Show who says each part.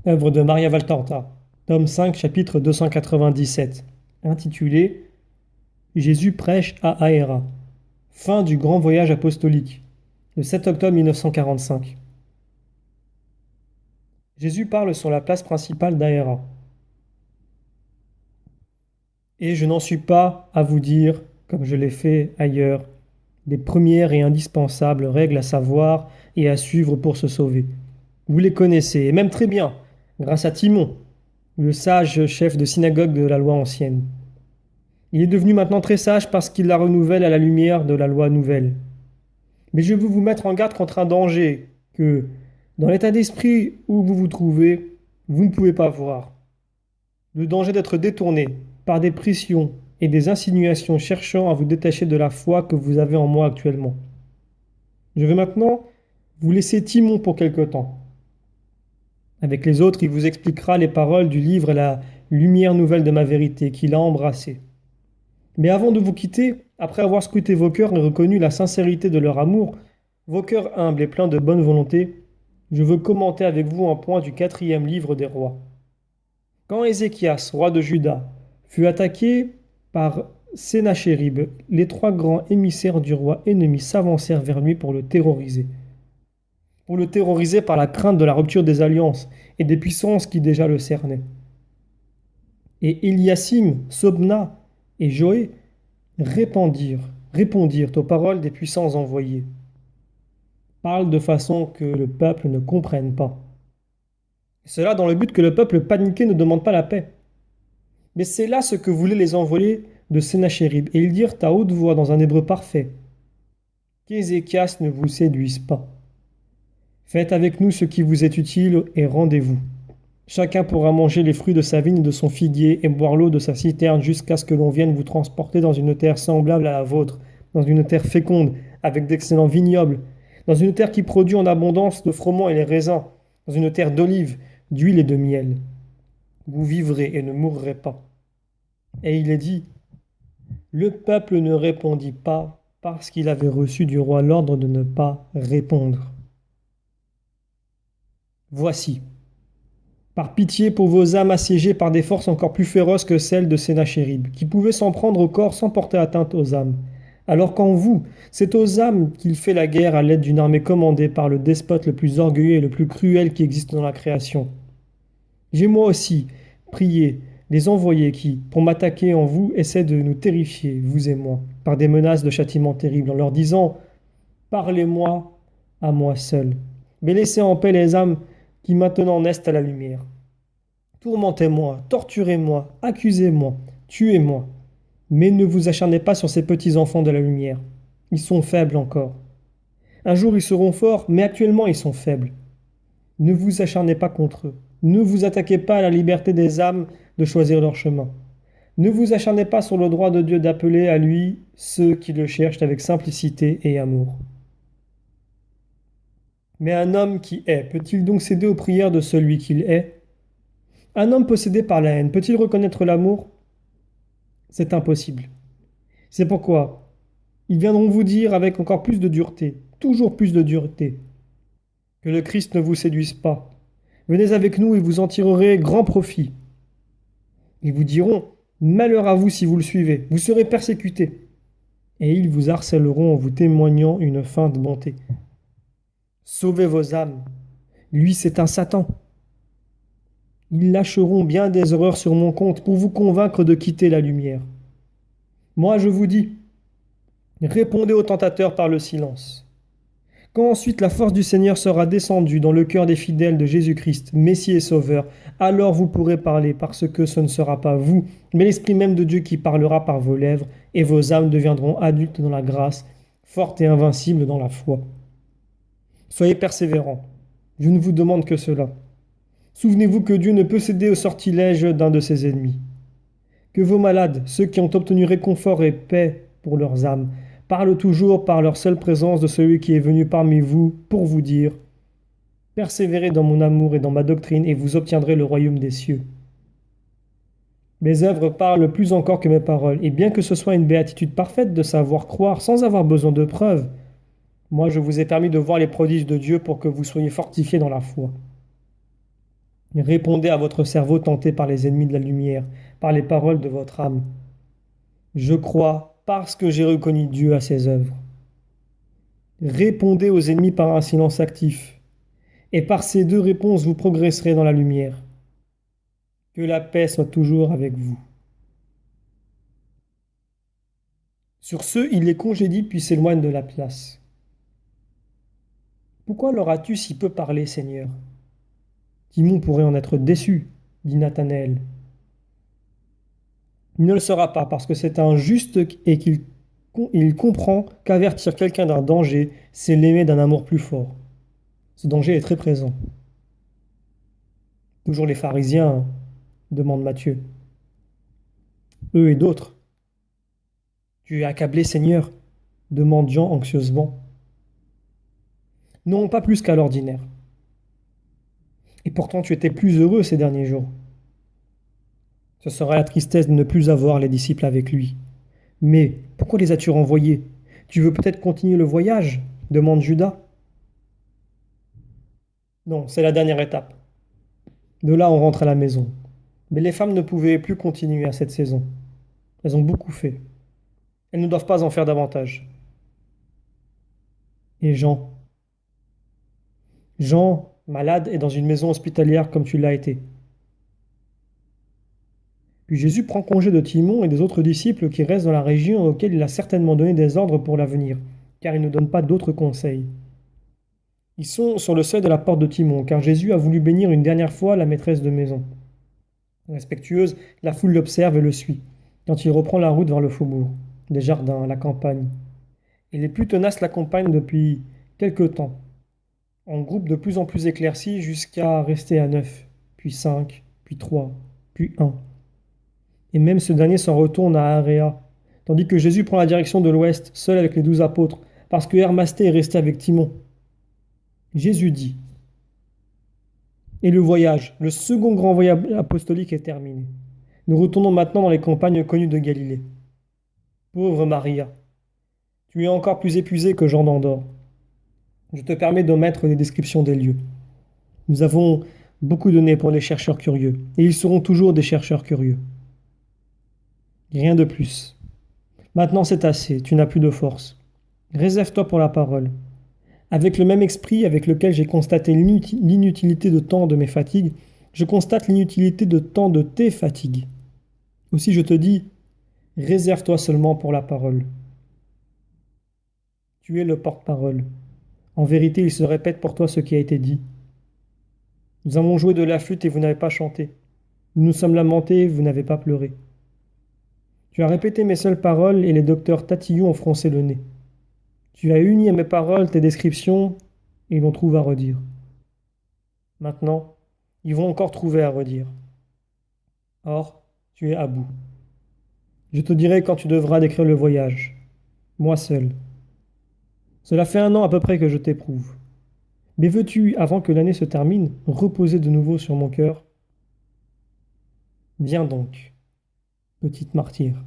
Speaker 1: Œuvre de Maria Valtorta, tome 5, chapitre 297, intitulé Jésus prêche à Aéra. Fin du grand voyage apostolique, le 7 octobre 1945. Jésus parle sur la place principale d'Aéra. Et je n'en suis pas à vous dire, comme je l'ai fait ailleurs, les premières et indispensables règles à savoir et à suivre pour se sauver. Vous les connaissez, et même très bien, grâce à Timon, le sage chef de synagogue de la loi ancienne. Il est devenu maintenant très sage parce qu'il la renouvelle à la lumière de la loi nouvelle. Mais je veux vous mettre en garde contre un danger que, dans l'état d'esprit où vous vous trouvez, vous ne pouvez pas voir. Le danger d'être détourné par des pressions et des insinuations cherchant à vous détacher de la foi que vous avez en moi actuellement. Je vais maintenant vous laisser Timon pour quelque temps. Avec les autres, il vous expliquera les paroles du livre et la lumière nouvelle de ma vérité qu'il a embrassée. Mais avant de vous quitter, après avoir scruté vos cœurs et reconnu la sincérité de leur amour, vos cœurs humbles et pleins de bonne volonté, je veux commenter avec vous un point du quatrième livre des rois. Quand Ézéchias, roi de Juda, fut attaqué par Sénachérib, les trois grands émissaires du roi ennemi s'avancèrent vers lui pour le terroriser. Pour le terroriser par la crainte de la rupture des alliances et des puissances qui déjà le cernaient. Et Eliasim, Sobna et Joé répondirent aux paroles des puissants envoyés. Parle de façon que le peuple ne comprenne pas. Cela dans le but que le peuple paniqué ne demande pas la paix. Mais c'est là ce que voulaient les envoyés de Sénachérib, et ils dirent à haute voix dans un hébreu parfait, qu'Ézéchias ne vous séduise pas. Faites avec nous ce qui vous est utile et rendez-vous. Chacun pourra manger les fruits de sa vigne et de son figuier et boire l'eau de sa citerne jusqu'à ce que l'on vienne vous transporter dans une terre semblable à la vôtre, dans une terre féconde, avec d'excellents vignobles, dans une terre qui produit en abondance le froment et les raisins, dans une terre d'olives, d'huile et de miel. Vous vivrez et ne mourrez pas. Et il est dit, le peuple ne répondit pas parce qu'il avait reçu du roi l'ordre de ne pas répondre. Voici. Par pitié pour vos âmes assiégées par des forces encore plus féroces que celles de Sénachérib, qui pouvaient s'en prendre au corps sans porter atteinte aux âmes. Alors qu'en vous, c'est aux âmes qu'il fait la guerre à l'aide d'une armée commandée par le despote le plus orgueilleux et le plus cruel qui existe dans la création. J'ai moi aussi prié les envoyés qui, pour m'attaquer en vous, essaient de nous terrifier, vous et moi, par des menaces de châtiment terribles, en leur disant « Parlez-moi à moi seul, mais laissez en paix les âmes qui maintenant naissent à la lumière. Tourmentez-moi, torturez-moi, accusez-moi, tuez-moi. Mais ne vous acharnez pas sur ces petits enfants de la lumière. Ils sont faibles encore. Un jour ils seront forts, mais actuellement ils sont faibles. Ne vous acharnez pas contre eux. Ne vous attaquez pas à la liberté des âmes de choisir leur chemin. Ne vous acharnez pas sur le droit de Dieu d'appeler à lui ceux qui le cherchent avec simplicité et amour. Mais un homme qui est, peut-il donc céder aux prières de celui qu'il est? Un homme possédé par la haine, peut-il reconnaître l'amour? C'est impossible. C'est pourquoi ils viendront vous dire avec encore plus de dureté, toujours plus de dureté, que le Christ ne vous séduise pas. Venez avec nous et vous en tirerez grand profit. Ils vous diront, malheur à vous si vous le suivez, vous serez persécutés. Et ils vous harcèleront en vous témoignant une feinte bonté. Sauvez vos âmes. Lui, c'est un Satan. Ils lâcheront bien des horreurs sur mon compte pour vous convaincre de quitter la lumière. Moi, je vous dis, répondez aux tentateurs par le silence. Quand ensuite la force du Seigneur sera descendue dans le cœur des fidèles de Jésus-Christ, Messie et Sauveur, alors vous pourrez parler parce que ce ne sera pas vous, mais l'Esprit même de Dieu qui parlera par vos lèvres, et vos âmes deviendront adultes dans la grâce, fortes et invincibles dans la foi. Soyez persévérants. Je ne vous demande que cela. Souvenez-vous que Dieu ne peut céder au sortilège d'un de ses ennemis. Que vos malades, ceux qui ont obtenu réconfort et paix pour leurs âmes, parlent toujours par leur seule présence de celui qui est venu parmi vous pour vous dire « Persévérez dans mon amour et dans ma doctrine et vous obtiendrez le royaume des cieux. » Mes œuvres parlent plus encore que mes paroles, et bien que ce soit une béatitude parfaite de savoir croire sans avoir besoin de preuves, moi je vous ai permis de voir les prodiges de Dieu pour que vous soyez fortifiés dans la foi. Répondez à votre cerveau tenté par les ennemis de la lumière, par les paroles de votre âme. Je crois parce que j'ai reconnu Dieu à ses œuvres. Répondez aux ennemis par un silence actif. Et par ces deux réponses, vous progresserez dans la lumière. Que la paix soit toujours avec vous. Sur ce, il les congédie puis s'éloigne de la place. Pourquoi leur as-tu si peu parlé, Seigneur? Timon pourrait en être déçu, dit Nathanaël. Il ne le sera pas parce que c'est un juste et qu'il comprend qu'avertir quelqu'un d'un danger, c'est l'aimer d'un amour plus fort. Ce danger est très présent. Toujours les pharisiens, demande Matthieu. Eux et d'autres. Tu es accablé, Seigneur, demande Jean anxieusement. Non, pas plus qu'à l'ordinaire. Et pourtant tu étais plus heureux ces derniers jours. Ce sera la tristesse de ne plus avoir les disciples avec lui. Mais pourquoi les as-tu renvoyés? Tu veux peut-être continuer le voyage? Demande Judas. Non, c'est la dernière étape. De là, on rentre à la maison. Mais les femmes ne pouvaient plus continuer à cette saison. Elles ont beaucoup fait. Elles ne doivent pas en faire davantage. Et Jean? Jean, malade, est dans une maison hospitalière comme tu l'as été. Puis Jésus prend congé de Timon et des autres disciples qui restent dans la région auxquels il a certainement donné des ordres pour l'avenir, car il ne donne pas d'autres conseils. Ils sont sur le seuil de la porte de Timon, car Jésus a voulu bénir une dernière fois la maîtresse de maison. Respectueuse, la foule l'observe et le suit, quand il reprend la route vers le faubourg, les jardins, la campagne. Et les plus tenaces l'accompagnent depuis quelque temps, en groupe de plus en plus éclaircis jusqu'à rester à 9, puis 5, puis 3, puis 1. Et même ce dernier s'en retourne à Aréa, tandis que Jésus prend la direction de l'ouest, seul avec les 12 apôtres, parce que Hermasté est resté avec Timon. Jésus dit, et le voyage, le second grand voyage apostolique est terminé. Nous retournons maintenant dans les campagnes connues de Galilée. Pauvre Maria, tu es encore plus épuisée que Jean d'Andorre. Je te permets d'omettre les descriptions des lieux. Nous avons beaucoup donné pour les chercheurs curieux, et ils seront toujours des chercheurs curieux. Rien de plus. Maintenant c'est assez, tu n'as plus de force. Réserve-toi pour la parole. Avec le même esprit avec lequel j'ai constaté l'inutilité de tant de mes fatigues, je constate l'inutilité de tant de tes fatigues. Aussi je te dis, réserve-toi seulement pour la parole. Tu es le porte-parole. En vérité, il se répète pour toi ce qui a été dit. Nous avons joué de la flûte et vous n'avez pas chanté. Nous nous sommes lamentés et vous n'avez pas pleuré. Tu as répété mes seules paroles et les docteurs tatillons ont froncé le nez. Tu as uni à mes paroles tes descriptions et ils en trouvent à redire. Maintenant, ils vont encore trouver à redire. Or, tu es à bout. Je te dirai quand tu devras décrire le voyage. Moi seul. Cela fait 1 an à peu près que je t'éprouve. Mais veux-tu, avant que l'année se termine, reposer de nouveau sur mon cœur? Viens donc, petite martyre.